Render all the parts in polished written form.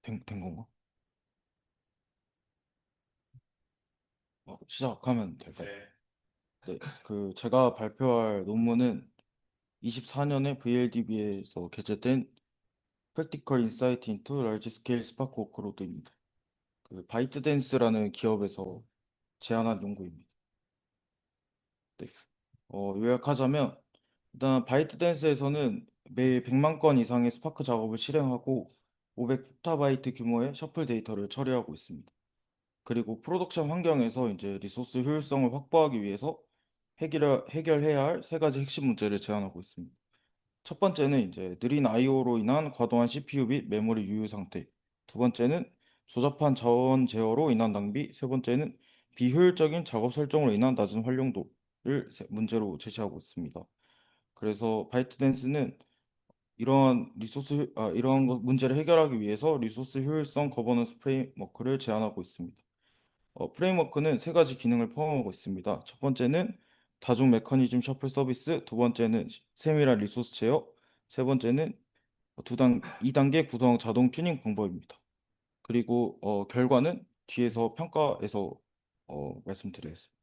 된 건가? 시작하면 될까요? 네, 제가 발표할 논문은 24년에 VLDB에서 게재된 Practical Insight into Large Scale Spark Workload입니다. 바이트댄스라는 기업에서 제안한 연구입니다. 네, 요약하자면 일단 바이트댄스에서는 매일 100만 건 이상의 스파크 작업을 실행하고 500푸타바이트 규모의 셔플 데이터를 처리하고 있습니다. 그리고 프로덕션 환경에서 이제 리소스 효율성을 확보하기 위해서 해결해야 할 세 가지 핵심 문제를 제안하고 있습니다. 첫 번째는 이제 느린 IO로 인한 과도한 CPU 및 메모리 유유 상태. 두 번째는 조잡한 자원 제어로 인한 낭비. 세 번째는 비효율적인 작업 설정으로 인한 낮은 활용도를 문제로 제시하고 있습니다. 그래서 바이트댄스는 이러한 문제를 해결하기 위해서 리소스 효율성 거버넌스 프레임워크를 제안하고 있습니다. 프레임워크는 세 가지 기능을 포함하고 있습니다. 첫 번째는 다중 메커니즘 셔플 서비스, 두 번째는 세밀한 리소스 제어, 세 번째는 2단계 구성 자동 튜닝 방법입니다. 그리고 결과는 뒤에서 평가에서 말씀드리겠습니다.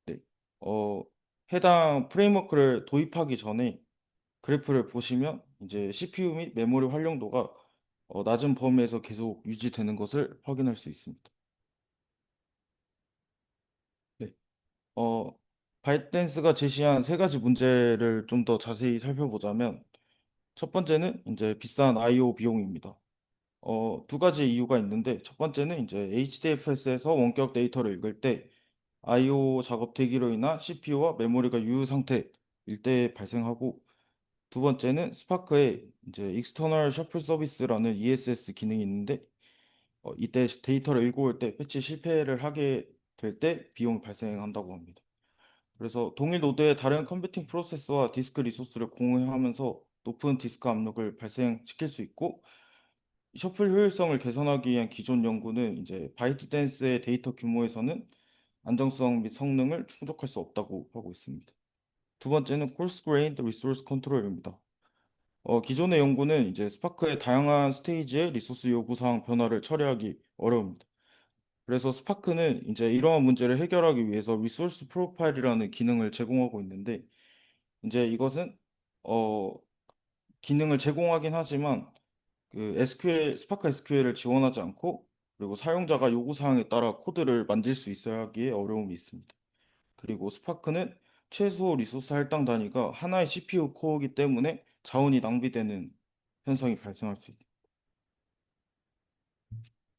네. 어, 해당 프레임워크를 도입하기 전에 그래프를 보시면 이제 CPU 및 메모리 활용도가 낮은 범위에서 계속 유지되는 것을 확인할 수 있습니다. 네. 어, 바이트댄스가 제시한 세 가지 문제를 좀 더 자세히 살펴보자면 첫 번째는 이제 비싼 I/O 비용입니다. 두 가지 이유가 있는데 첫 번째는 이제 HDFS에서 원격 데이터를 읽을 때 I/O 작업 대기로 인한 CPU와 메모리가 유효 상태일 때 발생하고 두 번째는 스파크에 이제 External Shuffle Service라는 ESS 기능이 있는데 이때 데이터를 읽고 올 때 패치 실패를 하게 될 때 비용이 발생한다고 합니다. 그래서 동일 노드의 다른 컴퓨팅 프로세스와 디스크 리소스를 공유하면서 높은 디스크 압력을 발생시킬 수 있고 셔플 효율성을 개선하기 위한 기존 연구는 이제 바이트댄스의 데이터 규모에서는 안정성 및 성능을 충족할 수 없다고 하고 있습니다. 두 번째는 coarse grained resource control입니다. 기존의 연구는 이제 스파크의 다양한 스테이지의 리소스 요구 사항 변화를 처리하기 어려웁니다. 그래서 스파크는 이제 이러한 문제를 해결하기 위해서 리소스 프로파일이라는 기능을 제공하고 있는데 이제 이것은 어, 기능을 제공하긴 하지만 스파크 SQL을 지원하지 않고 그리고 사용자가 요구 사항에 따라 코드를 만질 수 있어야 하기에 어려움이 있습니다. 그리고 스파크는 최소 리소스 할당 단위가 하나의 CPU 코어이기 때문에 자원이 낭비되는 현상이 발생할 수 있습니다.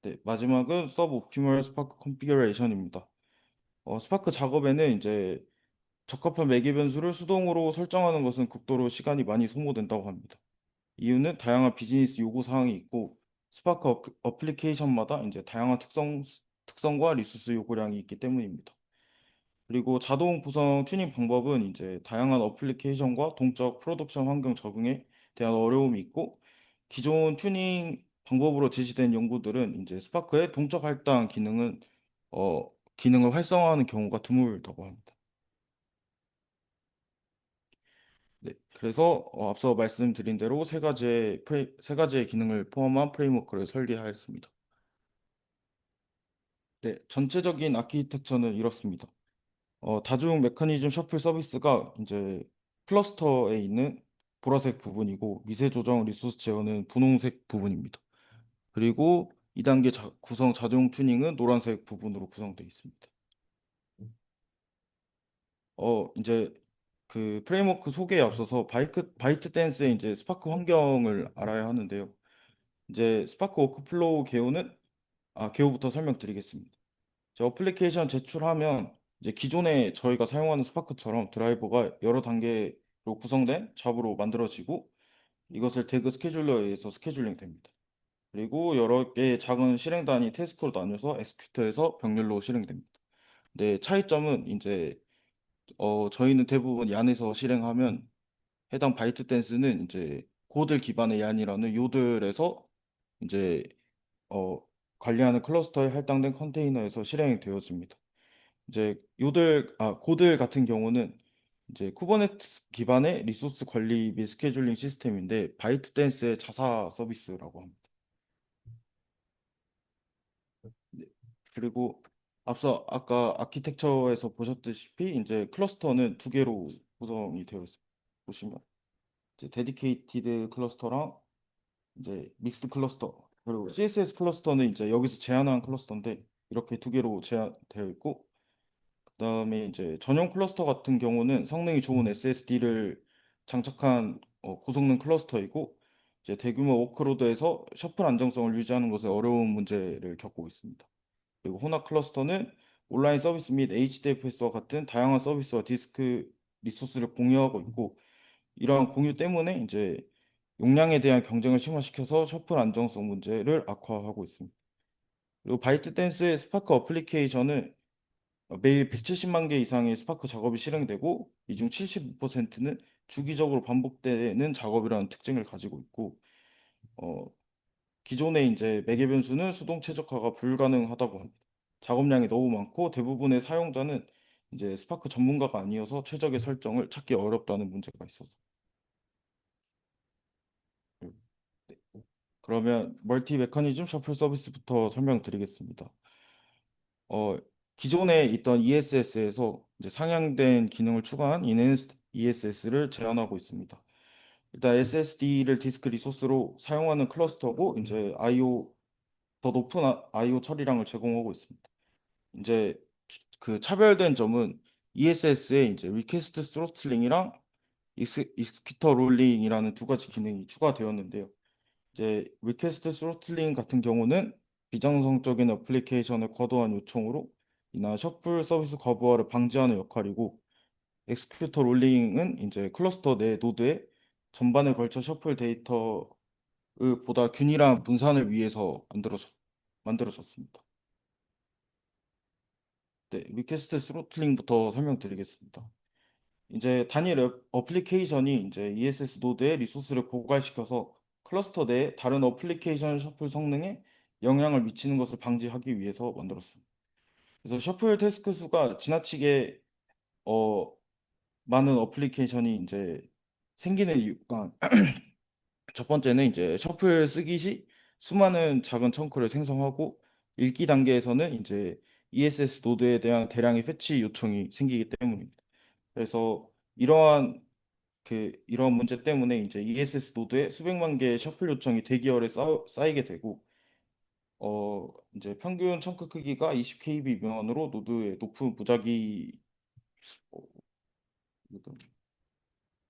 네, 마지막은 서브 옵티멀 스파크 컨피그레이션입니다. 스파크 작업에는 이제 적합한 매개 변수를 수동으로 설정하는 것은 극도로 시간이 많이 소모된다고 합니다. 이유는 다양한 비즈니스 요구 사항이 있고 스파크 어플리케이션마다 이제 다양한 특성과 리소스 요구량이 있기 때문입니다. 그리고 자동 구성 튜닝 방법은 이제 다양한 어플리케이션과 동적 프로덕션 환경 적응에 대한 어려움이 있고 기존 튜닝 방법으로 제시된 연구들은 이제 스파크의 동적 할당 기능을 활성화하는 경우가 드물다고 합니다. 네, 그래서 앞서 말씀드린 대로 세 가지의 기능을 포함한 프레임워크를 설계하였습니다. 네, 전체적인 아키텍처는 이렇습니다. 다중 메커니즘 셔플 서비스가 이제 클러스터에 있는 보라색 부분이고 미세 조정 리소스 제어는 분홍색 부분입니다. 그리고 2단계 구성 자동 튜닝은 노란색 부분으로 구성되어 있습니다. 이제 프레임워크 소개에 앞서서 바이트 댄스의 이제 스파크 환경을 알아야 하는데요. 이제 스파크 워크플로우 개요부터 설명드리겠습니다. 이제 어플리케이션 제출하면 이제 기존에 저희가 사용하는 스파크처럼 드라이버가 여러 단계로 구성된 잡으로 만들어지고 이것을 태그 스케줄러에 의해서 스케줄링 됩니다. 그리고 여러 개의 작은 실행 단위 태스크로 나뉘어서 엑스큐트해서 병렬로 실행됩니다. 네, 차이점은 이제 저희는 대부분 얀에서 실행하면 해당 바이트 댄스는 이제 고들 기반의 얀이라는 요들에서 이제 어, 관리하는 클러스터에 할당된 컨테이너에서 실행이 되어집니다. 이제 고들 같은 경우는 이제 쿠버네티스 기반의 리소스 관리 및 스케줄링 시스템인데 바이트댄스의 자사 서비스라고 합니다. 네. 그리고 앞서 아까 아키텍처에서 보셨다시피 이제 클러스터는 두 개로 구성이 되어 있습니다. 보시면 이제 데디케이티드 클러스터랑 이제 믹스드 클러스터 그리고 CSS 클러스터는 이제 여기서 제한한 클러스터인데 이렇게 두 개로 제한되어 있고 그다음에 이제 전용 클러스터 같은 경우는 성능이 좋은 SSD를 장착한 고성능 클러스터이고 이제 대규모 워크로드에서 셔플 안정성을 유지하는 것에 어려운 문제를 겪고 있습니다. 그리고 호나 클러스터는 온라인 서비스 및 HDFS와 같은 다양한 서비스와 디스크 리소스를 공유하고 있고 이러한 공유 때문에 이제 용량에 대한 경쟁을 심화시켜서 셔플 안정성 문제를 악화하고 있습니다. 그리고 바이트댄스의 스파크 어플리케이션은 매일 170만 개 이상의 스파크 작업이 실행되고 이 중 75%는 주기적으로 반복되는 작업이라는 특징을 가지고 있고 어, 기존의 이제 매개 변수는 수동 최적화가 불가능하다고 합니다. 작업량이 너무 많고 대부분의 사용자는 이제 스파크 전문가가 아니어서 최적의 설정을 찾기 어렵다는 문제가 있어서. 네. 그러면 멀티 메커니즘 셔플 서비스부터 설명드리겠습니다. 어, 기존에 있던 ESS에서 이제 상향된 기능을 추가한 Enhanced ESS를 제한하고 있습니다. 일단 SSD를 디스크 리소스로 사용하는 클러스터고 이제 IO 더 높은 IO 처리량을 제공하고 있습니다. 이제 그 차별된 점은 ESS에 이제 리퀘스트 스로틀링이랑 익스큐터 롤링이라는 두 가지 기능이 추가되었는데요. 이제 리퀘스트 스로틀링 같은 경우는 비정상적인 애플리케이션의 과도한 요청으로 인한 셔플 서비스 과부하를 방지하는 역할이고 엑스큐터 롤링은 이제 클러스터 내 노드에 전반에 걸쳐 셔플 데이터의 보다 균일한 분산을 위해서 만들어졌습니다. 네, 리퀘스트 스로틀링부터 설명드리겠습니다. 이제 단일 어플리케이션이 이제 ESS 노드에 리소스를 고갈시켜서 클러스터 내 다른 어플리케이션 셔플 성능에 영향을 미치는 것을 방지하기 위해서 만들었습니다. 그래서 셔플 태스크 수가 지나치게 어, 많은 어플리케이션이 이제 생기는 이유가 첫 번째는 이제 셔플 쓰기 시 수많은 작은 청크를 생성하고 읽기 단계에서는 이제 ESS 노드에 대한 대량의 패치 요청이 생기기 때문입니다. 그래서 이러한 문제 때문에 이제 ESS 노드에 수백만 개의 셔플 요청이 대기열에 쌓이게 되고 이제 평균 청크 크기가 20KB 미만으로 노드에 높은 어,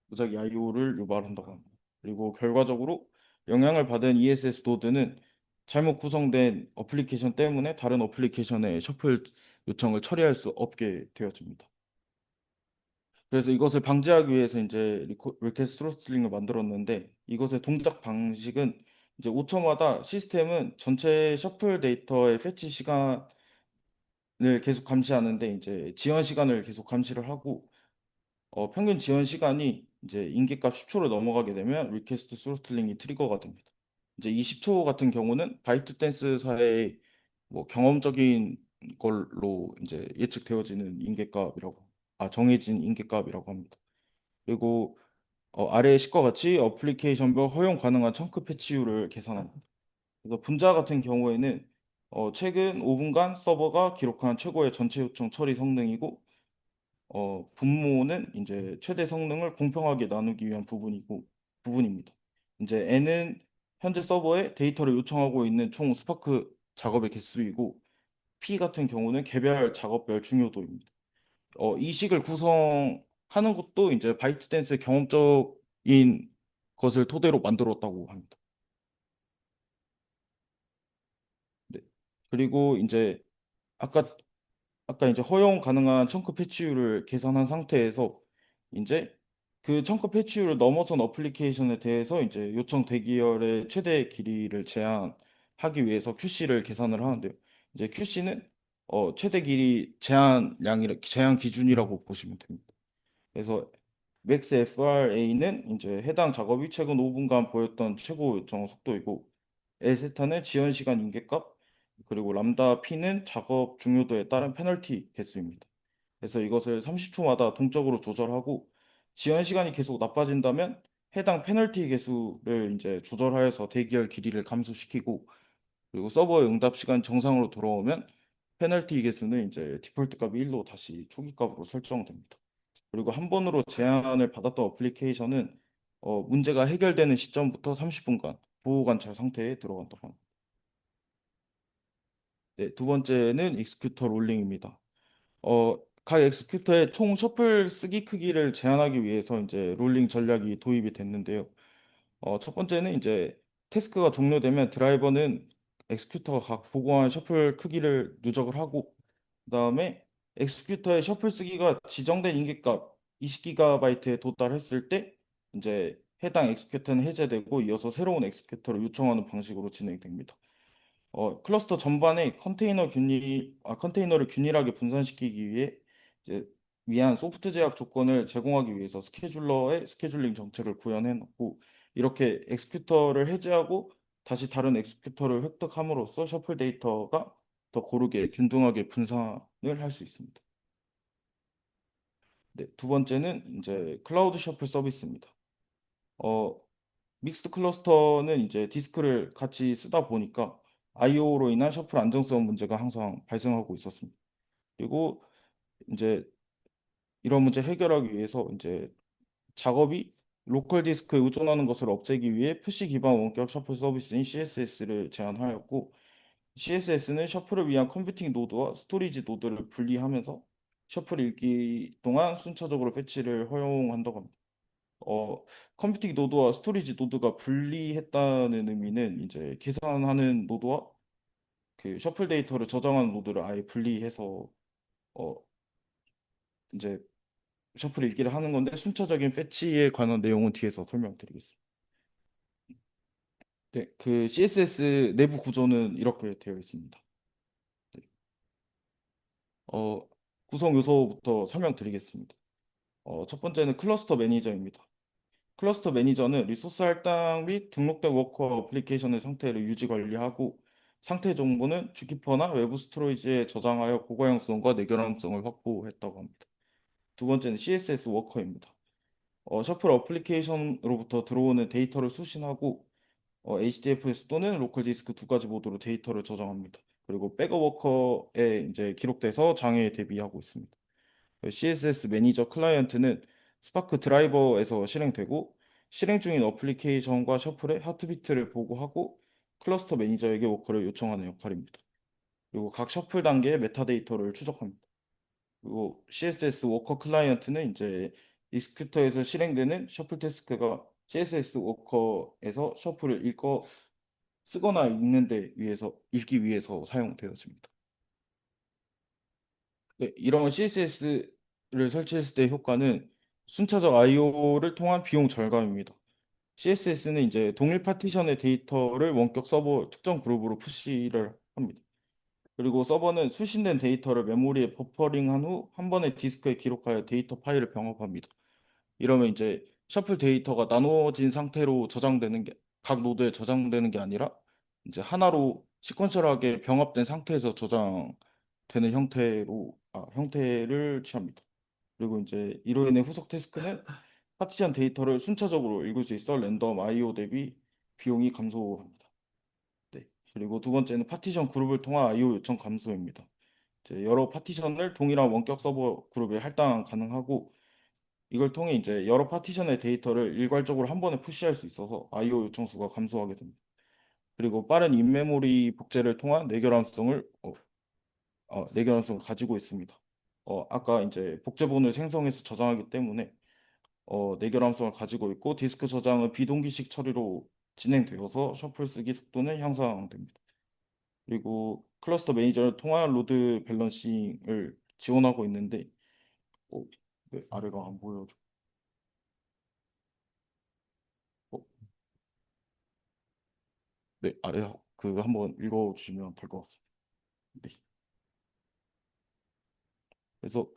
무작위 IO를 유발한다고 합니다. 그리고 결과적으로 영향을 받은 ESS 노드는 잘못 구성된 어플리케이션 때문에 다른 어플리케이션의 셔플 요청을 처리할 수 없게 되어집니다. 그래서 이것을 방지하기 위해서 이제 리퀘스트 스로틀링을 만들었는데 이것의 동작 방식은 이제 5초마다 시스템은 전체 셔플 데이터의 패치 시간을 계속 감시하는데 이제 지연 시간을 계속 감시를 하고 평균 지연 시간이 이제 인계값 10초를 넘어가게 되면 리퀘스트 스로틀링이 트리거가 됩니다. 이제 20초 같은 경우는 바이트 댄스사의 뭐 경험적인 걸로 이제 예측되어지는 정해진 인계값이라고 합니다. 그리고 아래의 식과 같이 어플리케이션별 허용 가능한 청크 패치율을 계산합니다. 그래서 분자 같은 경우에는 최근 5분간 서버가 기록한 최고의 전체 요청 처리 성능이고 분모는 이제 최대 성능을 공평하게 나누기 위한 부분입니다. 이제 n은 현재 서버에 데이터를 요청하고 있는 총 스파크 작업의 개수이고 p 같은 경우는 개별 작업별 중요도입니다. 이 식을 구성하는 것도 이제 바이트댄스의 경험적인 것을 토대로 만들었다고 합니다. 네. 그리고 이제 아까 이제 허용 가능한 청크 패치율을 계산한 상태에서 이제 그 청크 패치율을 넘어선 어플리케이션에 대해서 이제 요청 대기열의 최대 길이를 제한하기 위해서 QC를 계산을 하는데요. 이제 QC는 최대 길이 제한 기준이라고 보시면 됩니다. 그래서 맥스 FRA는 이제 해당 작업이 최근 5분간 보였던 최고 요청 속도이고 L세타는 지연 시간 인계값 그리고 람다 P는 작업 중요도에 따른 페널티 개수입니다. 그래서 이것을 30초마다 동적으로 조절하고 지연 시간이 계속 나빠진다면 해당 페널티 개수를 이제 조절하여서 대기열 길이를 감소시키고 그리고 서버의 응답 시간 정상으로 돌아오면 페널티 개수는 이제 디폴트 값이 1로 다시 초기 값으로 설정됩니다. 그리고 한 번으로 제한을 받았던 어플리케이션은 문제가 해결되는 시점부터 30분간 보호 관찰 상태에 들어간다고 합니다. 네, 두 번째는 익스큐터 롤링입니다. 각 엑스큐터의 총 셔플 쓰기 크기를 제한하기 위해서 이제 롤링 전략이 도입이 됐는데요. 첫 번째는 이제 태스크가 종료되면 드라이버는 엑스큐터가 각 보고한 셔플 크기를 누적을 하고 그다음에 엑스큐터의 셔플 쓰기가 지정된 인계값 20GB에 도달했을 때 이제 해당 엑스큐터는 해제되고 이어서 새로운 엑스큐터를 요청하는 방식으로 진행됩니다. 클러스터 전반에 컨테이너를 균일하게 분산시키기 이제 위한 소프트 제약 조건을 제공하기 위해서 스케줄러의 스케줄링 정책을 구현해 놓고 이렇게 엑스큐터를 해제하고 다시 다른 엑스큐터를 획득함으로써 셔플 데이터가 더 고르게 균등하게 분산을 할 수 있습니다. 네, 두 번째는 이제 클라우드 셔플 서비스입니다. 어, 믹스드 클러스터는 이제 디스크를 같이 쓰다 보니까 IO로 인한 셔플 안정성 문제가 항상 발생하고 있었습니다. 그리고 이제 이런 문제를 해결하기 위해서 이제 작업이 로컬 디스크에 의존하는 것을 없애기 위해 푸시 기반 원격 셔플 서비스인 CSS를 제안하였고 CSS는 셔플을 위한 컴퓨팅 노드와 스토리지 노드를 분리하면서 셔플 읽기 동안 순차적으로 패치를 허용한다고 합니다. 어, 컴퓨팅 노드와 스토리지 노드가 분리했다는 의미는 이제 계산하는 노드와 그 셔플 데이터를 저장하는 노드를 아예 분리해서 어, 이제 셔플 읽기를 하는 건데 순차적인 패치에 관한 내용은 뒤에서 설명드리겠습니다. 네, 그 CSS 내부 구조는 이렇게 되어 있습니다. 네, 어, 구성 요소부터 설명드리겠습니다. 첫 번째는 클러스터 매니저입니다. 클러스터 매니저는 리소스 할당 및 등록된 워커 어플리케이션의 상태를 유지 관리하고 상태 정보는 주키퍼나 외부 스토리지에 저장하여 고가용성과 내결함성을 확보했다고 합니다. 두 번째는 CSS 워커입니다. 셔플 어플리케이션으로부터 들어오는 데이터를 수신하고 HDFS 또는 로컬 디스크 두 가지 모드로 데이터를 저장합니다. 그리고 백업 워커에 이제 기록돼서 장애에 대비하고 있습니다. CSS 매니저 클라이언트는 스파크 드라이버에서 실행되고 실행 중인 어플리케이션과 셔플의 하트비트를 보고하고 클러스터 매니저에게 워커를 요청하는 역할입니다. 그리고 각 셔플 단계의 메타데이터를 추적합니다. 그리고 CSS 워커 클라이언트는 이제 익스큐터에서 실행되는 셔플 태스크가 CSS 워커에서 셔플을 쓰거나 읽기 위해서 사용되어집니다. 네, 이런 CSS를 설치했을 때 효과는 순차적 IO를 통한 비용 절감입니다. CSS는 이제 동일 파티션의 데이터를 원격 서버 특정 그룹으로 푸시를 합니다. 그리고 서버는 수신된 데이터를 메모리에 버퍼링한 후 한 번에 디스크에 기록하여 데이터 파일을 병합합니다. 이러면 이제 셔플 데이터가 나누어진 상태로 각 노드에 저장되는 게 아니라 이제 하나로 시퀀셜하게 병합된 상태에서 저장되는 형태를 취합니다. 그리고 이제 이로 인해 후속 태스크는 파티션 데이터를 순차적으로 읽을 수 있어 랜덤 IO 대비 비용이 감소합니다. 네. 그리고 두 번째는 파티션 그룹을 통한 IO 요청 감소입니다. 이제 여러 파티션을 동일한 원격 서버 그룹에 할당 가능하고 이걸 통해 이제 여러 파티션의 데이터를 일괄적으로 한 번에 푸시할 수 있어서 IO 요청 수가 감소하게 됩니다. 그리고 빠른 인메모리 복제를 통한 내결함성을 가지고 있습니다. 아까 이제 복제본을 생성해서 저장하기 때문에 내결함성을 가지고 있고 디스크 저장은 비동기식 처리로 진행되어서 셔플 쓰기 속도는 향상됩니다. 그리고 클러스터 매니저를 통한 로드 밸런싱을 지원하고 있는데 어, 네, 아래가 안 보여줘. 어, 네, 아래 그 한번 읽어주시면 될 것 같습니다. 네. 그래서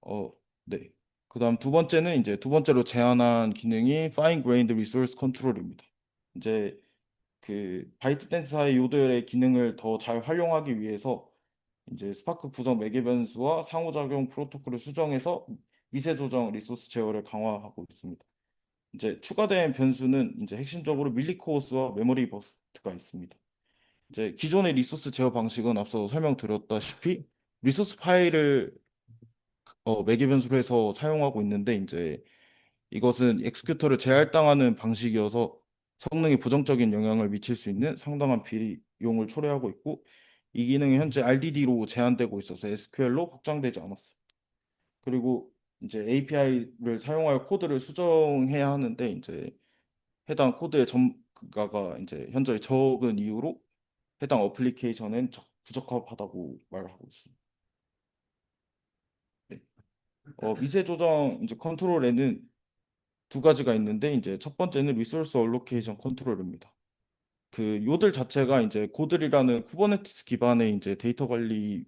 어, 네. 그다음 두 번째는 이제 두 번째로 제안한 기능이 Fine Grained Resource Control입니다. 이제 그 바이트 댄스의 요들의 기능을 더 잘 활용하기 위해서 이제 스파크 구성 매개 변수와 상호작용 프로토콜을 수정해서 미세 조정 리소스 제어를 강화하고 있습니다. 이제 추가된 변수는 이제 핵심적으로 밀리코어스와 메모리 버스트가 있습니다. 이제 기존의 리소스 제어 방식은 앞서 설명드렸다시피 리소스 파일을 매개 변수로 해서 사용하고 있는데 이제 이것은 엑스큐터를 제할당하는 방식이어서 성능에 부정적인 영향을 미칠 수 있는 상당한 비용을 초래하고 있고 이 기능이 현재 RDD로 제한되고 있어서 SQL로 확장되지 않았어요. 그리고 이제 API를 사용하여 코드를 수정해야 하는데 이제 해당 코드의 점가가 이제 현저히 적은 이유로 해당 어플리케이션은 부적합하다고 말하고 있습니다. 네. 미세 조정 이제 컨트롤에는 두 가지가 있는데 이제 첫 번째는 리소스 얼로케이션 컨트롤입니다. 그 요들 자체가 이제 고들이라는 쿠버네티스 기반의 이제 데이터 관리,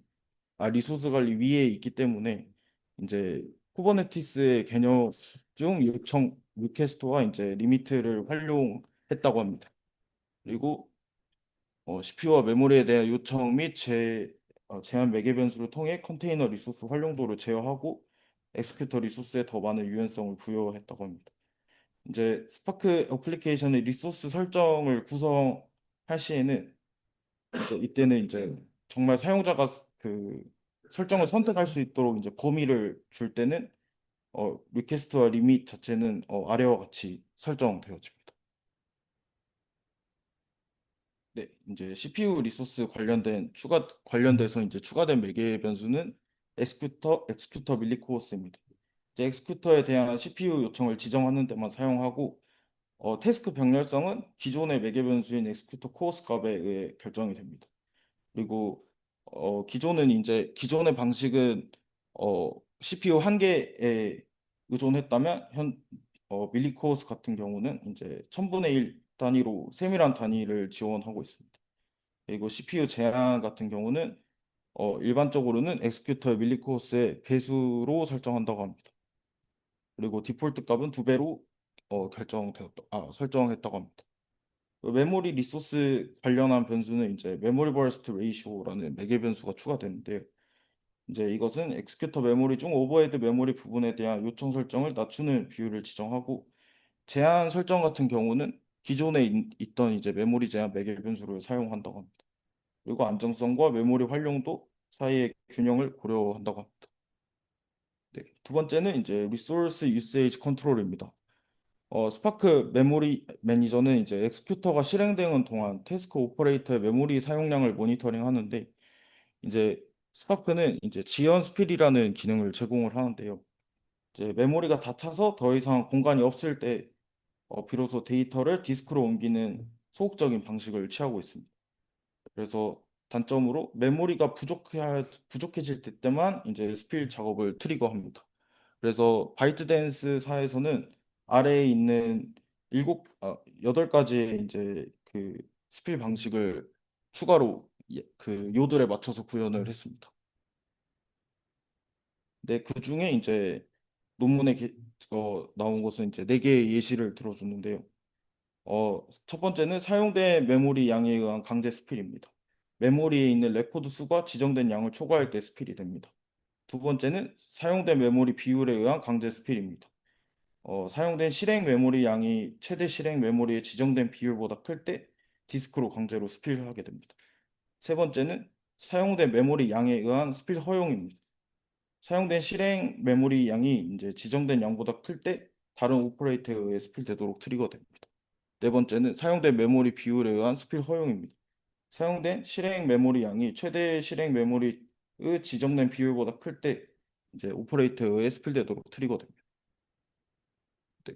리소스 관리 위에 있기 때문에 이제 쿠버네티스의 개념 중 요청 리퀘스트와 이제 리미트를 활용했다고 합니다. 그리고 CPU와 메모리에 대한 요청 및 제한 매개 변수를 통해 컨테이너 리소스 활용도를 제어하고 엑스큐터 리소스에 더 많은 유연성을 부여했다고 합니다. 이제 스파크 어플리케이션의 리소스 설정을 구성할 시에는 이때는 이제 정말 사용자가 그 설정을 선택할 수 있도록 이제 범위를 줄 때는 리퀘스트와 리밋 자체는 아래와 같이 설정되어집니다. 네, 이제 CPU 리소스 관련돼서 이제 추가된 매개 변수는 엑스큐터 밀리코어스입니다. 이제 엑스큐터에 대한 CPU 요청을 지정하는 데만 사용하고 태스크 병렬성은 기존의 매개 변수인 엑스큐터 코어스 값에 의해 결정이 됩니다. 그리고 기존의 방식은 CPU 한 개에 의존했다면 밀리코어스 같은 경우는 이제 1000분의 1 단위로 세밀한 단위를 지원하고 있습니다. 그리고 CPU 제한 같은 경우는 일반적으로는 엑스큐터 밀리코어스의 배수로 설정한다고 합니다. 그리고 디폴트 값은 두 배로 설정했다고 합니다. 그 메모리 리소스 관련한 변수는 이제 메모리 버스트 레이시오라는 매개 변수가 추가되는데 이제 이것은 엑스큐터 메모리 중 오버헤드 메모리 부분에 대한 요청 설정을 낮추는 비율을 지정하고 제한 설정 같은 경우는 기존에 있던 이제 메모리 제한 매개 변수를 사용한다고 합니다. 그리고 안정성과 메모리 활용도 사이의 균형을 고려한다고 합니다. 네. 두 번째는 이제 리소스 유세이지 컨트롤입니다. 스파크 메모리 매니저는 이제 엑스큐터가 실행되는 동안 태스크 오퍼레이터의 메모리 사용량을 모니터링 하는데 이제 스파크는 이제 지연 스필이라는 기능을 제공을 하는데요. 이제 메모리가 다 차서 더 이상 공간이 없을 때 비로소 데이터를 디스크로 옮기는 소극적인 방식을 취하고 있습니다. 그래서 단점으로 메모리가 부족해질 때만 이제 스필 작업을 트리거합니다. 그래서 바이트댄스사에서는 아래에 있는 8가지의 이제 그 스필 방식을 추가로 그 요들에 맞춰서 구현을 했습니다. 근데 그 중에 이제 논문에 나온 것은 이제 4개의 예시를 들어주는데요. 첫 번째는 사용된 메모리 양에 의한 강제 스필입니다. 메모리에 있는 레코드 수가 지정된 양을 초과할 때 스필이 됩니다. 두 번째는 사용된 메모리 비율에 의한 강제 스필입니다. 사용된 실행 메모리 양이 최대 실행 메모리의 지정된 비율보다 클 때 디스크로 강제로 스필을 하게 됩니다. 세 번째는 사용된 메모리 양에 의한 스필 허용입니다. 사용된 실행 메모리 양이 이제 지정된 양보다 클 때 다른 오퍼레이터에 의해 스필되도록 트리거됩니다. 네 번째는 사용된 메모리 비율에 의한 스필 허용입니다. 사용된 실행 메모리 양이 최대 실행 메모리의 지정된 비율보다 클 때 이제 오퍼레이터에 의해 스필되도록 트리거됩니다. 네.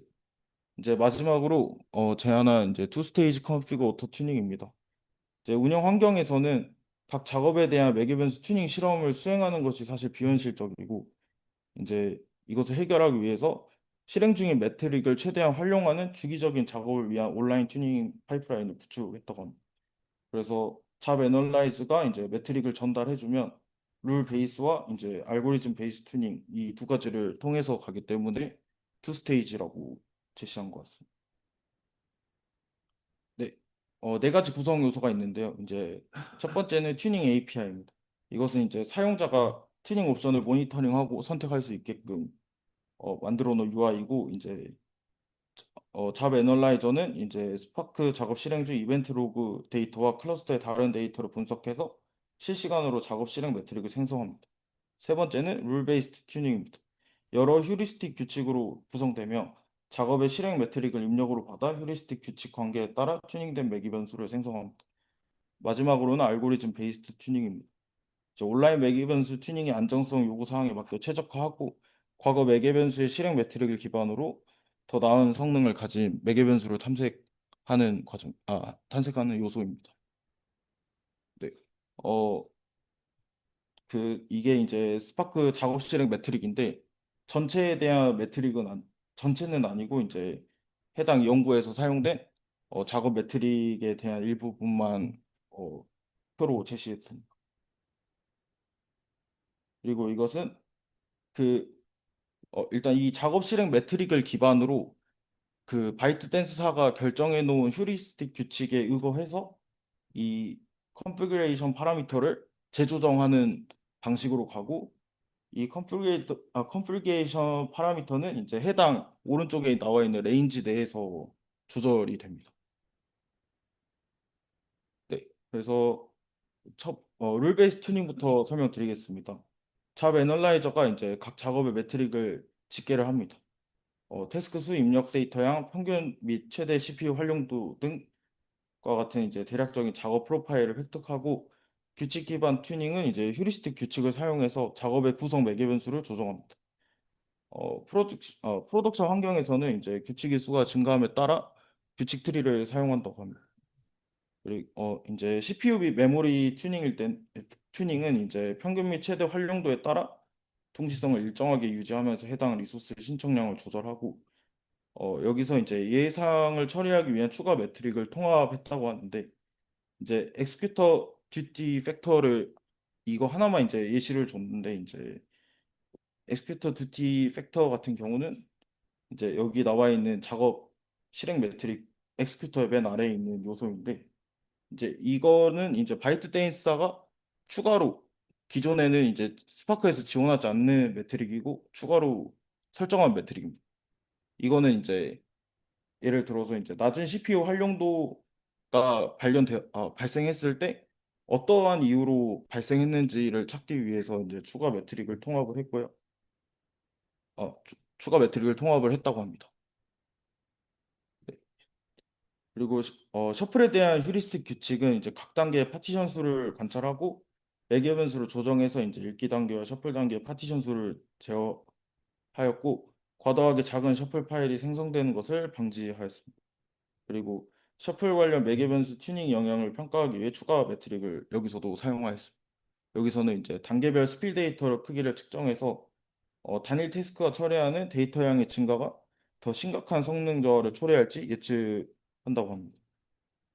이제 마지막으로 제안한 이제 투 스테이지 컨피그 오토 튜닝입니다. 이제 운영 환경에서는 각 작업에 대한 매개 변수 튜닝 실험을 수행하는 것이 사실 비현실적이고 이제 이것을 해결하기 위해서 실행 중인 매트릭을 최대한 활용하는 주기적인 작업을 위한 온라인 튜닝 파이프라인을 구축했다고 합니다. 그래서 잡 애널라이즈가 이제 매트릭을 전달해주면 룰 베이스와 이제 알고리즘 베이스 튜닝 이 두 가지를 통해서 가기 때문에 투 스테이지라고 제시한 것 같습니다. 네, 네 가지 구성 요소가 있는데요. 이제 첫 번째는 튜닝 API입니다. 이것은 이제 사용자가 튜닝 옵션을 모니터링하고 선택할 수 있게끔 만들어 놓은 UI이고 이제 잡 애널라이저는 이제 스파크 작업 실행 중 이벤트 로그 데이터와 클러스터의 다른 데이터를 분석해서 실시간으로 작업 실행 매트릭을 생성합니다. 세 번째는 룰 베이스드 튜닝입니다. 여러 휴리스틱 규칙으로 구성되며 작업의 실행 매트릭을 입력으로 받아 휴리스틱 규칙 관계에 따라 튜닝된 매기 변수를 생성합니다. 마지막으로는 알고리즘 베이스드 튜닝입니다. 온라인 매개 변수 튜닝의 안정성 요구 사항에 맞게 최적화하고 과거 매개 변수의 실행 매트릭을 기반으로 더 나은 성능을 가진 매개 변수를 탐색하는 요소입니다. 네. 어, 이게 이제 스파크 작업 실행 매트릭인데 전체에 대한 전체는 아니고 이제 해당 연구에서 사용된 작업 매트릭에 대한 일부분만 어, 표로 제시했습니다. 그리고 이것은 그 일단 이 작업 실행 매트릭을 기반으로 바이트댄스사가 결정해 놓은 휴리스틱 규칙에 의거해서 이 컨피그레이션 파라미터를 재조정하는 방식으로 가고 이 컨피그레이션 파라미터는 이제 해당 오른쪽에 나와 있는 레인지 내에서 조절이 됩니다. 네. 그래서 룰 베이스 튜닝부터 설명드리겠습니다. 잡 애널라이저가 이제 각 작업의 매트릭을 집계를 합니다. 태스크 수, 입력 데이터량, 평균 및 최대 CPU 활용도 등과 같은 이제 대략적인 작업 프로파일을 획득하고 규칙 기반 튜닝은 이제 휴리스틱 규칙을 사용해서 작업의 구성 매개 변수를 조정합니다. 프로덕션 환경에서는 이제 규칙의 수가 증가함에 따라 규칙 트리를 사용한다고 합니다. 그리고 이제 CPU 및 메모리 튜닝은 이제 평균 및 최대 활용도에 따라 통시성을 일정하게 유지하면서 해당 리소스 신청량을 조절하고 여기서 이제 예상을 처리하기 위한 추가 매트릭을 통합했다고 하는데 이제 엑스큐터 듀티 팩터를 이거 하나만 이제 예시를 줬는데 이제 엑스큐터 듀티 팩터 같은 경우는 이제 여기 나와 있는 작업 실행 매트릭 엑스큐터의 맨 아래에 있는 요소인데 이제 이거는 이제 바이트 댄스사가 추가로 기존에는 이제 스파크에서 지원하지 않는 매트릭이고 추가로 설정한 매트릭입니다. 이거는 이제 예를 들어서 이제 낮은 CPU 활용도가 발생했을 때 어떠한 이유로 발생했는지를 찾기 위해서 이제 추가 매트릭을 통합을 했다고 합니다. 네. 그리고 셔플에 대한 휴리스틱 규칙은 이제 각 단계의 파티션 수를 관찰하고 매개 변수를 조정해서 이제 읽기 단계와 셔플 단계의 파티션 수를 제어하였고 과도하게 작은 셔플 파일이 생성되는 것을 방지하였습니다. 그리고 셔플 관련 매개 변수 튜닝 영향을 평가하기 위해 추가 매트릭을 여기서도 사용하였습니다. 여기서는 이제 단계별 스필 데이터 크기를 측정해서 단일 태스크가 처리하는 데이터 양의 증가가 더 심각한 성능 저하를 초래할지 예측한다고 합니다.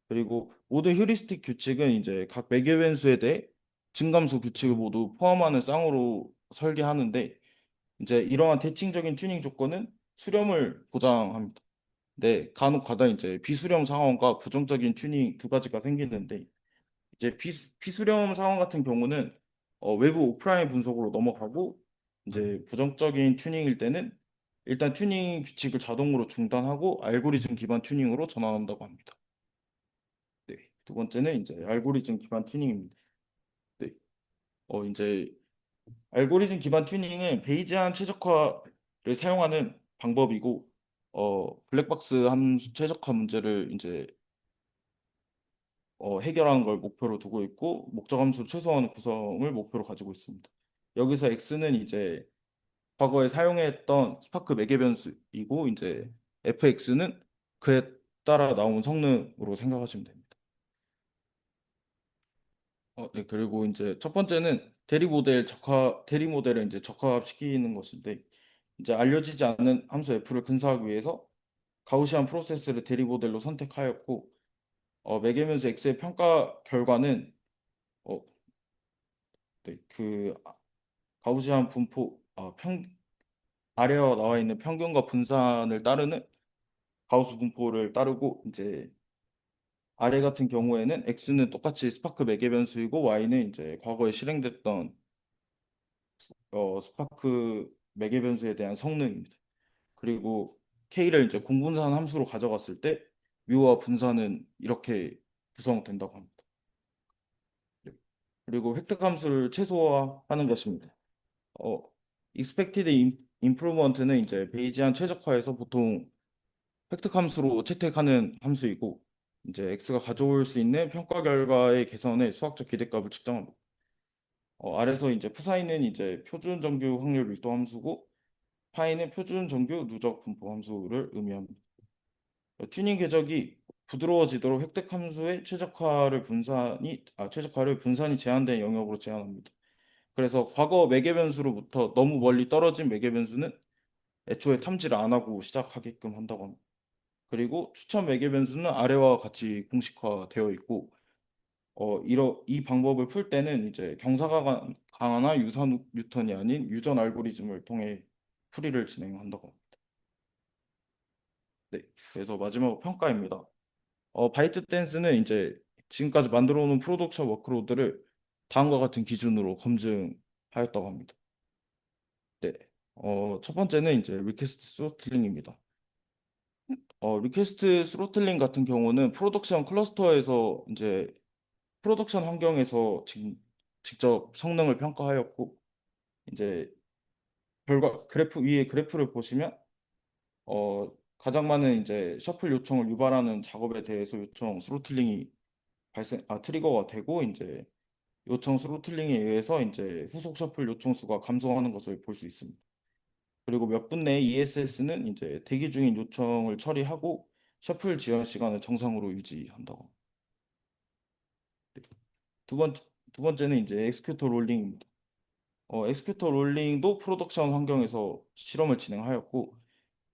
그리고 모든 휴리스틱 규칙은 이제 각 매개 변수에 대해 증감수 규칙을 모두 포함하는 쌍으로 설계하는데 이제 이러한 대칭적인 튜닝 조건은 수렴을 보장합니다. 네, 간혹 가다 이제 비수렴 상황과 부정적인 튜닝 두 가지가 생기는데 이제 비수렴 상황 같은 경우는 외부 오프라인 분석으로 넘어가고 이제 부정적인 튜닝일 때는 일단 튜닝 규칙을 자동으로 중단하고 알고리즘 기반 튜닝으로 전환한다고 합니다. 네, 두 번째는 이제 알고리즘 기반 튜닝입니다. 네, 이제 알고리즘 기반 튜닝은 베이지안 최적화를 사용하는 방법이고 블랙박스 함수 최적화 문제를 이제 해결하는 걸 목표로 두고 있고 목적 함수 최소한 구성을 목표로 가지고 있습니다. 여기서 X는 이제 과거에 사용했던 스파크 매개 변수이고 이제 fx는 그에 따라 나온 성능으로 생각하시면 됩니다. 네, 그리고 이제 첫 번째는 대리 모델을 이제 적합시키는 것인데 이제 알려지지 않는 함수 f를 근사하기 위해서 가우시안 프로세스를 대리 모델로 선택하였고 매개변수 x의 평가 결과는 어, 네, 가우시안 아래와 나와 있는 평균과 분산을 따르는 가우스 분포를 따르고 이제 아래 같은 경우에는 X는 똑같이 스파크 매개 변수이고 Y는 이제 과거에 실행됐던 스파크 매개 변수에 대한 성능입니다. 그리고 K를 이제 공분산 함수로 가져갔을 때 묘와 분산은 이렇게 구성된다고 합니다. 네. 그리고 획득 함수를 최소화하는 것입니다. 어, expected improvement는 이제 베이지안 최적화에서 보통 획득 함수로 채택하는 함수이고 이제 X가 가져올 수 있는 평가 결과의 개선의 수학적 기대값을 측정합니다. 아래서 이제 푸사인은 이제 표준 정규 확률 밀도 함수고 파이는 표준 정규 누적 분포 함수를 의미합니다. 튜닝 궤적이 부드러워지도록 획득 함수의 최적화를 분산이 제한된 영역으로 제한합니다. 그래서 과거 매개 변수로부터 너무 멀리 떨어진 매개 변수는 애초에 탐지를 안 하고 시작하게끔 한다고 합니다. 그리고 추천 매개 변수는 아래와 같이 공식화되어 있고, 이 방법을 풀 때는 이제 경사가 강하나 유선 뉴턴이 아닌 유전 알고리즘을 통해 풀이를 진행한다고 합니다. 네, 그래서 마지막 평가입니다. 바이트 댄스는 이제 지금까지 만들어 놓은 프로덕션 워크로드를 다음과 같은 기준으로 검증하였다고 합니다. 네, 첫 번째는 이제 리퀘스트 스로틀링입니다. 리퀘스트 스로틀링 같은 경우는 프로덕션 클러스터에서 이제 프로덕션 환경에서 지금 직접 성능을 평가하였고 이제 결과 그래프 위에 그래프를 보시면 가장 많은 이제 셔플 요청을 유발하는 작업에 대해서 요청 스로틀링이 트리거가 되고 이제 요청 스로틀링에 의해서 이제 후속 셔플 요청 수가 감소하는 것을 볼 수 있습니다. 그리고 몇 분 내에 ESS는 이제 대기 중인 요청을 처리하고 셔플 지연 시간을 정상으로 유지한다고. 네. 두 번, 두 번째는 이제 엑스큐터 롤링입니다. 엑스큐터 롤링도 프로덕션 환경에서 실험을 진행하였고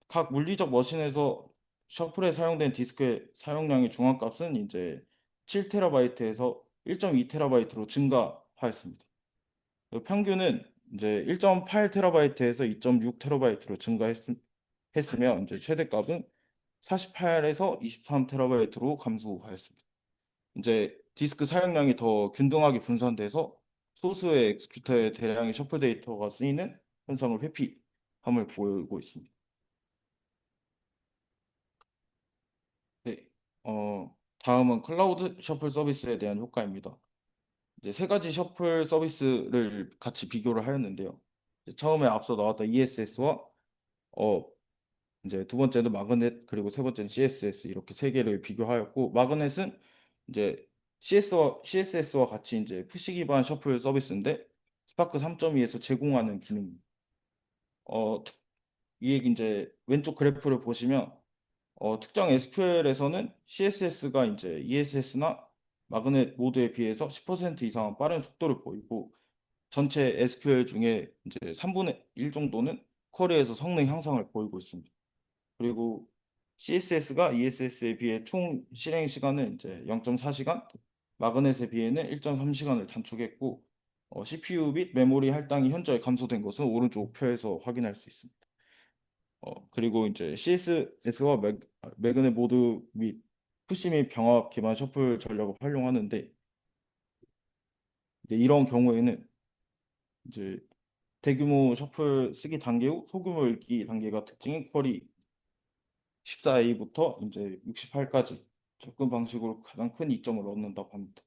각 물리적 머신에서 셔플에 사용된 디스크의 사용량의 중앙값은 이제 7TB에서 1.2TB로 증가하였습니다. 그리고 평균은 이제 1.8TB에서 2.6TB로 증가했으며 이제 최대값은 48에서 23TB로 감소하였습니다. 이제 디스크 사용량이 더 균등하게 분산돼서 소수의 엑스큐터에 대량의 셔플 데이터가 쓰이는 현상을 회피함을 보이고 있습니다. 네. 다음은 클라우드 셔플 서비스에 대한 효과입니다. 이제 세 가지 셔플 서비스를 같이 비교를 하였는데요. 이제 처음에 앞서 나왔던 ESS와 어, 이제 두 번째는 마그넷 그리고 세 번째는 CSS 이렇게 세 개를 비교하였고 마그넷은 이제 CSS와 같이 이제 푸시 기반 셔플 서비스인데 스파크 3.2에서 제공하는 기능. 어, 이 이제 왼쪽 그래프를 보시면 특정 SQL에서는 CSS가 이제 ESS나 마그넷 모드에 비해서 10% 이상 빠른 속도를 보이고 전체 SQL 중에 이제 3분의 1 정도는 쿼리에서 성능 향상을 보이고 있습니다. 그리고 CSS가 ESS에 비해 총 실행 시간은 이제 0.4시간, 마그넷에 비해는 1.3시간을 단축했고 CPU 및 메모리 할당이 현저히 감소된 것은 오른쪽 표에서 확인할 수 있습니다. 그리고 이제 CSS와 매그넷 모드 및 푸시 및 병합 기반 셔플 전략을 활용하는데 이제 이런 경우에는 이제 대규모 셔플 쓰기 단계 후 소규모 읽기 단계가 특징인 쿼리 14A부터 이제 68까지 접근 방식으로 가장 큰 이점을 얻는다고 합니다.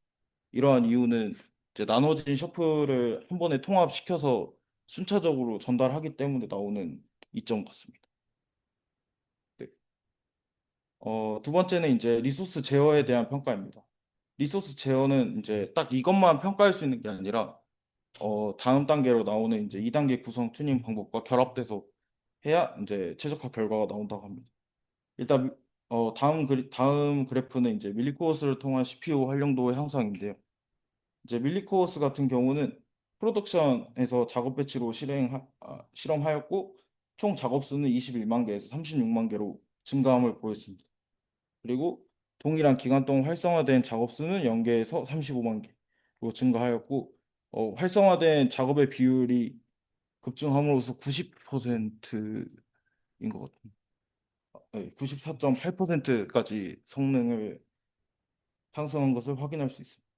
이러한 이유는 이제 나눠진 셔플을 한 번에 통합시켜서 순차적으로 전달하기 때문에 나오는 이점 같습니다. 네. 두 번째는 이제 리소스 제어에 대한 평가입니다. 리소스 제어는 이제 딱 이것만 평가할 수 있는 게 아니라 다음 단계로 나오는 이제 2단계 구성 튜닝 방법과 결합돼서 해야 이제 최적화 결과가 나온다고 합니다. 일단 다음 그래프는 이제 밀리코어스를 통한 CPU 활용도 향상인데요. 이제 밀리코어스 같은 경우는 프로덕션에서 작업 배치로 실험하였고 총 작업 수는 21만 개에서 36만 개로 증가함을 보였습니다. 그리고 동일한 기간 동안 활성화된 작업 수는 0개에서 35만 개로 증가하였고 활성화된 작업의 비율이 급증함으로써 90%인 것 같아요. 94.8%까지 성능을 상승한 것을 확인할 수 있습니다.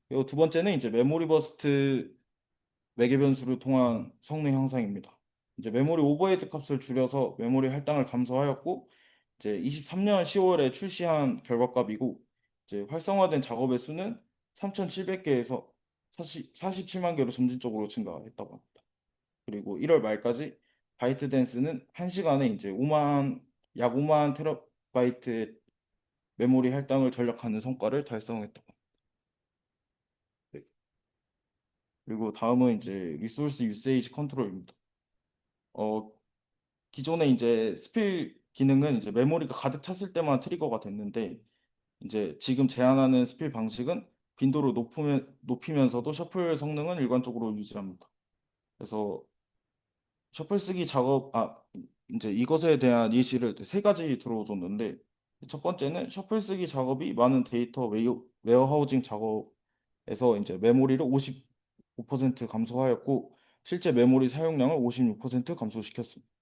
그리고 두 번째는 이제 메모리 버스트 매개 변수를 통한 성능 향상입니다. 이제 메모리 오버헤드 값을 줄여서 메모리 할당을 감소하였고, 이제 23년 10월에 출시한 결과값이고, 이제 활성화된 작업의 수는 3,700개에서 47만 개로 점진적으로 증가했다고 합니다. 그리고 1월 말까지 바이트 댄스는 1시간에 이제 약 5만 테라바이트의 메모리 할당을 전략하는 성과를 달성했다고 합니다. 네. 그리고 다음은 이제 리소스 유세이지 컨트롤입니다. 어, 기존에 이제 스필 기능은 이제 메모리가 가득 찼을 때만 트리거가 됐는데, 이제 지금 제한하는 스필 방식은 빈도를 높이면서도 셔플 성능은 일관적으로 유지합니다. 그래서 셔플 쓰기 작업, 이제 이것에 대한 예시를 세 가지 들어줬는데, 첫 번째는 셔플 쓰기 작업이 많은 데이터 웨어하우징 작업에서 이제 메모리를 55% 감소하였고, 실제 메모리 사용량을 56% 감소시켰습니다.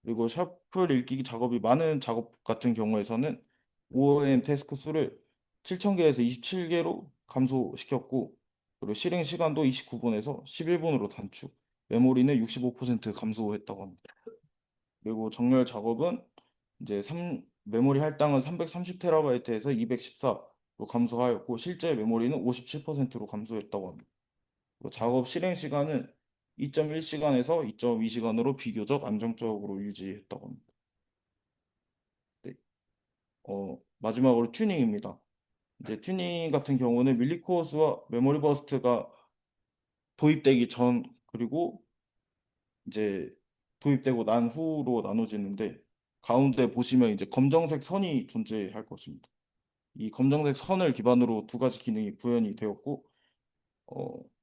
그리고 셔플 읽기 작업이 많은 작업 같은 경우에서는 OOM 태스크 수를 7,000개에서 27개로 감소시켰고, 그리고 실행 시간도 29분에서 11분으로 단축, 메모리는 65% 감소했다고 합니다. 그리고 정렬 작업은 이제 메모리 할당은 330TB에서 214로 감소하였고, 실제 메모리는 57%로 감소했다고 합니다. 그리고 작업 실행 시간은 2.1시간에서 2.2시간으로 비교적 안정적으로 유지했다고 합니다. 네. 마지막으로 튜닝입니다. 이제 튜닝 같은 경우는 밀리코어스와 메모리 버스트가 도입되기 전 그리고 이제 도입되고 난 후로 나눠지는데, 가운데 보시면 이제 검정색 선이 존재할 것입니다. 이 검정색 선을 기반으로 두 가지 기능이 구현이 되었고,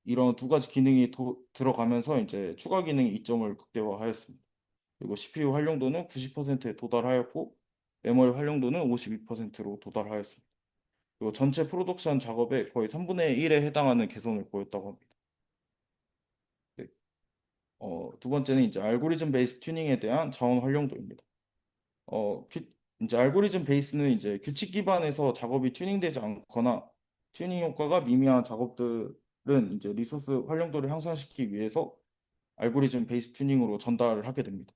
이런 두 가지 기능이 들어가면서 이제 추가 기능이 이점을 극대화하였습니다. 그리고 CPU 활용도는 90%에 도달하였고, 메모리 활용도는 52%로 도달하였습니다. 그리고 전체 프로덕션 작업의 거의 3분의 1에 해당하는 개선을 보였다고 합니다. 네. 두 번째는 이제 알고리즘 베이스 튜닝에 대한 자원 활용도입니다. 어, 규- 이제 알고리즘 베이스는 이제 규칙 기반에서 작업이 튜닝되지 않거나 튜닝 효과가 미미한 작업들은 이제 리소스 활용도를 향상시키기 위해서 알고리즘 베이스 튜닝으로 전달을 하게 됩니다.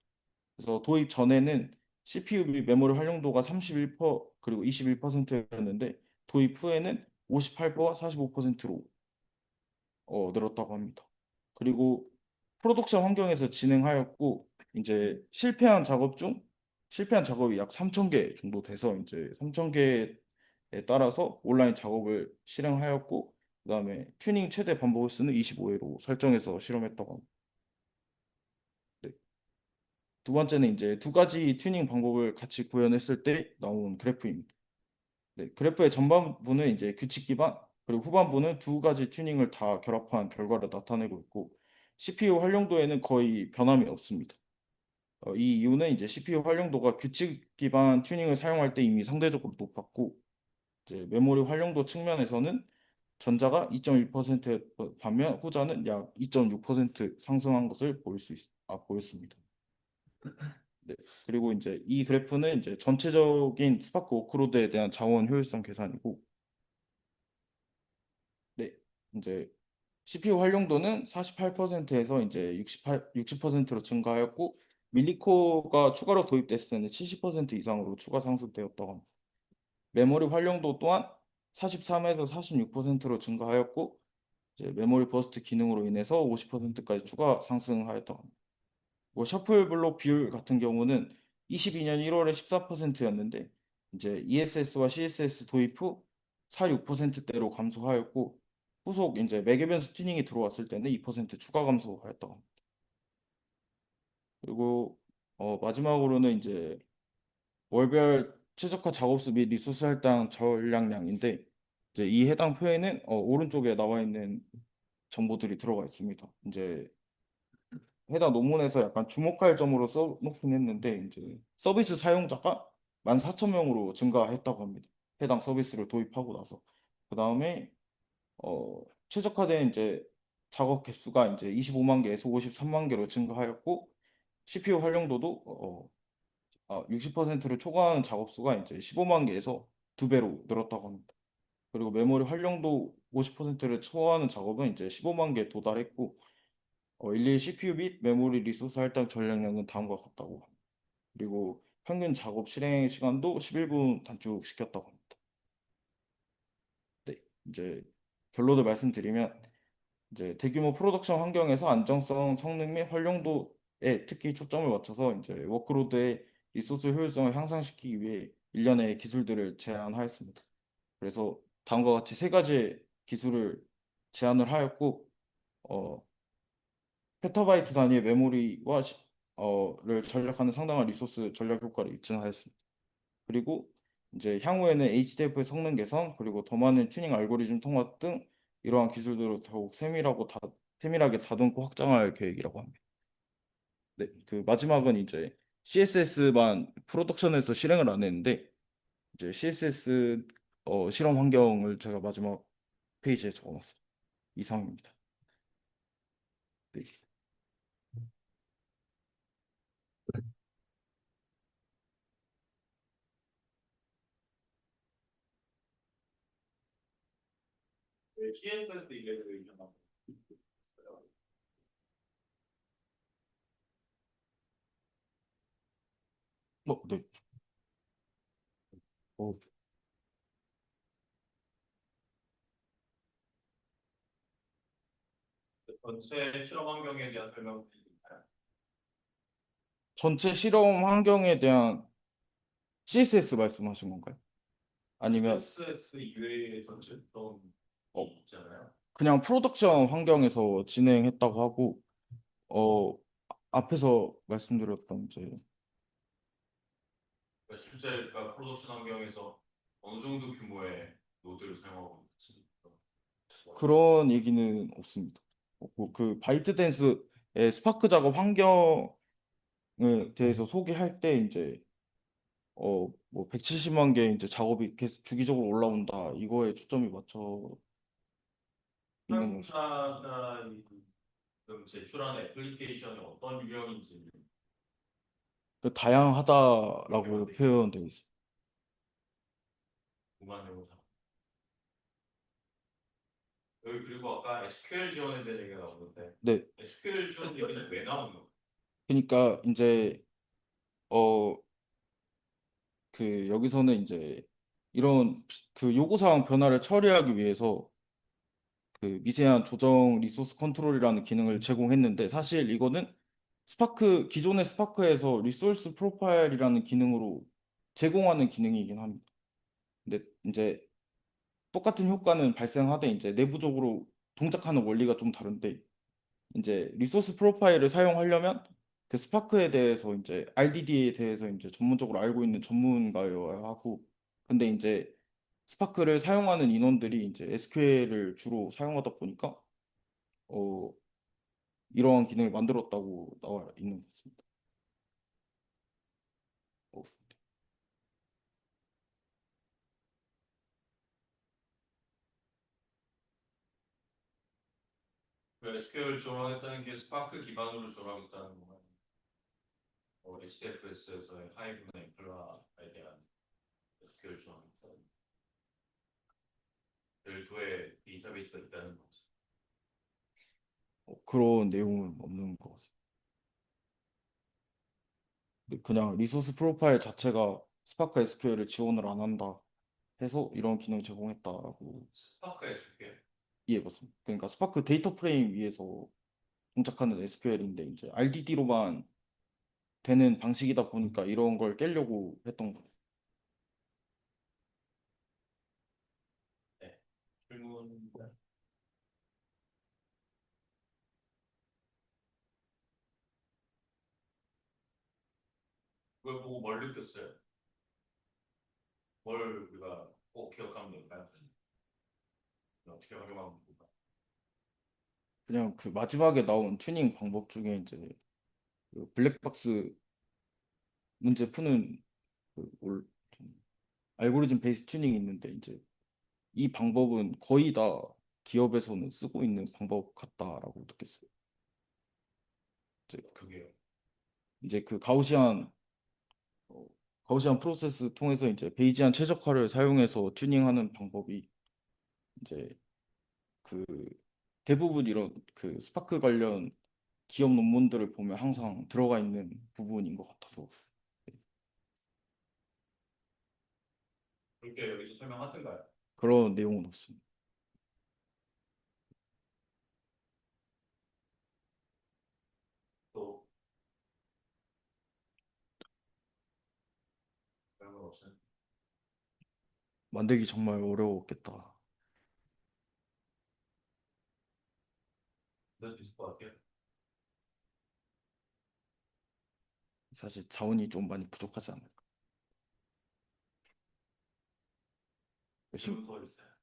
그래서 도입 전에는 CPU 및 메모리 활용도가 31% 그리고 21%였는데, 도입 후에는 58%, 45%로 늘었다고 합니다. 그리고 프로덕션 환경에서 진행하였고, 이제 실패한 작업이 약 3,000개 정도 돼서 이제 3,000개에 따라서 온라인 작업을 실행하였고, 그다음에 튜닝 최대 반복 횟수는 25회로 설정해서 실험했다고 합니다. 네. 두 번째는 이제 두 가지 튜닝 방법을 같이 구현했을 때 나온 그래프입니다. 네, 그래프의 전반부는 이제 규칙 기반, 그리고 후반부는 두 가지 튜닝을 다 결합한 결과를 나타내고 있고, CPU 활용도에는 거의 변함이 없습니다. 이 이유는 이제 CPU 활용도가 규칙 기반 튜닝을 사용할 때 이미 상대적으로 높았고, 이제 메모리 활용도 측면에서는 전자가 2.1% 반면 후자는 약 2.6% 상승한 것을 보였습니다. 네. 그리고 이제 이 그래프는 이제 전체적인 스파크 워크로드에 대한 자원 효율성 계산이고, 네. 이제 CPU 활용도는 48%에서 이제 60%로 증가하였고, 밀리코어가 추가로 도입됐을 때는 70% 이상으로 추가 상승되었다고 합니다. 메모리 활용도 또한 43에서 46%로 증가하였고, 이제 메모리 버스트 기능으로 인해서 50%까지 추가 상승하였다고 합니다. 뭐 셔플 블록 비율 같은 경우는 22년 1월에 14%였는데, 이제 ESS와 CSS 도입 후 46%대로 감소하였고, 후속 이제 매개변 스튜닝이 들어왔을 때는 2% 추가 감소하였다고 합니다. 그리고 마지막으로는 이제 월별 최적화 작업수 및 리소스 할당 전략량인데, 이제 이 해당 표에는 오른쪽에 나와 있는 정보들이 들어가 있습니다. 이제 해당 논문에서 약간 주목할 점으로 써놓긴 했는데, 이제 서비스 사용자가 14,000명으로 증가했다고 합니다. 해당 서비스를 도입하고 나서. 그 다음에 최적화된 이제 작업 개수가 이제 25만 개에서 53만 개로 증가하였고, CPU 활용도도 60%를 초과하는 작업 수가 이제 15만 개에서 두 배로 늘었다고 합니다. 그리고 메모리 활용도 50%를 초과하는 작업은 이제 15만 개에 도달했고, 일일 CPU 및 메모리 리소스 할당 전력량은 다음과 같다고 합니다. 그리고 평균 작업 실행 시간도 11분 단축시켰다고 합니다. 네, 이제 결론을 말씀드리면 이제 대규모 프로덕션 환경에서 안정성, 성능 및 활용도에 특히 초점을 맞춰서 이제 워크로드의 리소스 효율성을 향상시키기 위해 일련의 기술들을 제안하였습니다. 그래서 다음과 같이 세 가지의 기술을 제안을 하였고, 어, 페타바이트 단위의 메모리와 를 전략하는 상당한 리소스 전략 효과를 입증하였습니다. 그리고 이제 향후에는 HDF의 성능 개선, 그리고 더 많은 튜닝 알고리즘 통합 등 이러한 기술들을 더욱 세밀하게 다듬고 확장할 계획이라고 합니다. 네, 그 마지막은 이제 CSS만 프로덕션에서 실행을 안 했는데 이제 CSS 실험 환경을 제가 마지막 페이지에 적어놨습니다. 이상입니다. 네. 네, CSS 이래서 얘기하나? 네. 어, 전체 실험 환경에 대한 설명 드릴까요? 전체 실험 환경에 대한 CSS 말씀하신 건가요? 아니면 CSS 이외의 전체 실험 있잖아요. 그냥 프로덕션 환경에서 진행했다고 하고 어 앞에서 말씀드렸던 이제 그러니까 실제 그러니까 프로덕션 환경에서 어느 정도 규모의 노드를 사용하고 있지? 그런 얘기는 없습니다. 없고 그 바이트댄스의 스파크 작업 환경에 대해서 소개할 때 이제 뭐 170만 개 이제 작업이 계속 주기적으로 올라온다 이거에 초점이 맞춰 있는 거죠. 사용자가 지금 제출하는 애플리케이션이 어떤 유형인지 그 다양하다라고 표현되어 있습니다. 무관용사. 여기 그리고 아까 SQL 지원에 대한 얘기가 나오는데 네. SQL 지원 얘기는 왜 나오는 거예요? 그러니까 이제 어 그 여기서는 이제 이런 그 요구사항 변화를 처리하기 위해서 그 미세한 조정 리소스 컨트롤이라는 기능을 제공했는데 사실 이거는 스파크 기존의 스파크에서 리소스 프로파일이라는 기능으로 제공하는 기능이긴 합니다. 근데 이제 똑같은 효과는 발생하되 이제 내부적으로 동작하는 원리가 좀 다른데 이제 리소스 프로파일을 사용하려면 그 스파크에 대해서 이제 RDD에 대해서 이제 전문적으로 알고 있는 전문가여야 하고 근데 이제 스파크를 사용하는 인원들이 이제 SQL을 주로 사용하다 보니까 어 이러한 기능을 만들었다고 나와 있는 것 같습니다. 어, SQL 조합했다는 게 스파크 기반으로 조합했다는 건가요? HDFS에서의 하이브나 인플라에 대한 SQL 조합했다는 별도의 데이터베이스가 있다는 거죠. 그런 내용은 없는 것 같습니다. 그냥 리소스 프로파일 자체가 스파크 SQL을 지원을 안 한다 해서 이런 기능 제공했다라고. 스파크 SQL? 예, 맞습니다. 그러니까 스파크 데이터 프레임 위에서 동작하는 SQL인데 이제 RDD로만 되는 방식이다 보니까 이런 걸 깨려고 했던 거예요. 네. 질문. 그걸 보고 뭘 느꼈어요? 뭘 우리가 꼭 기억하면 될까요? 어떻게 활용하면 될까? 그냥 그 마지막에 나온 튜닝 방법 중에 이제 그 블랙박스 문제 푸는 좀 알고리즘 베이스 튜닝이 있는데 이제 이 방법은 거의 다 기업에서는 쓰고 있는 방법 같다라고 느꼈어요. 이제 그게 이제 그 가우시안 어, 가우시안 프로세스 통해서 이제 베이지안 최적화를 사용해서 튜닝하는 방법이 이제 그 대부분 이런 그 스파크 관련 기업 논문들을 보면 항상 들어가 있는 부분인 것 같아서 그렇게 여기서 설명하던가요? 그런 내용은 없습니다. 또 그런 건 없어요. 만들기 정말 어려웠겠다. 그럴 수 있을 것 같아요. 사실 자원이 좀 많이 부족하지 않을까. 심, 질문 더 있어요.